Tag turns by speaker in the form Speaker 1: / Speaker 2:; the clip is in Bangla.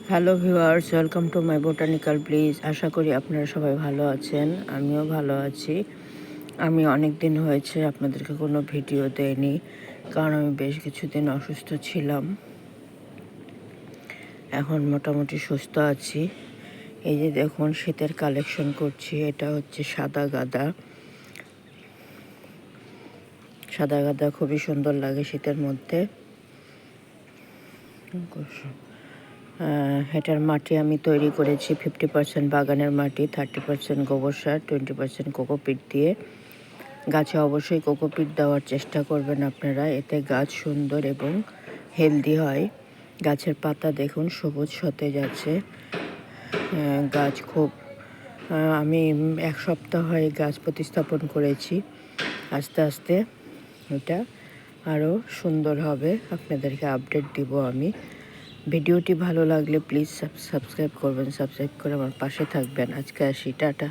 Speaker 1: Hello viewers, welcome to my botanical place. আশা করি আপনারা সবাই ভালো আছেন। আমিও ভালো আছি। আমি অনেক দিন হয়েছে আপনাদেরকে কোনো ভিডিও দেইনি, কারণ আমি বেশ কিছুদিন অসুস্থ ছিলাম। এখন মোটামুটি সুস্থ আছি। এই যে দেখুন, শীতের কালেকশন করছি। এটা হচ্ছে সাদা গাঁদা। সাদা গাঁদা খুবই সুন্দর লাগে শীতের মধ্যে। এটার মাটি আমি তৈরি করেছি 50% বাগানের মাটি, 30% গোবর সার, 20% কোকোপিট দিয়ে। গাছে অবশ্যই কোকোপিট দেওয়ার চেষ্টা করবেন আপনারা, এতে গাছ সুন্দর এবং হেলদি হয়। গাছের পাতা দেখুন সবুজ সতেজ আছে। গাছ খুব আমি 1 সপ্তাহ হয় গাছ প্রতিস্থাপন করেছি। আস্তে আস্তে এটা আরও সুন্দর হবে, আপনাদেরকে আপডেট দিব আমি। ভিডিওটি ভালো লাগলে প্লিজ সাবস্ক্রাইব করবেন, সাবস্ক্রাইব করে আমার পাশে থাকবেন। আজকে আসি, টাটা।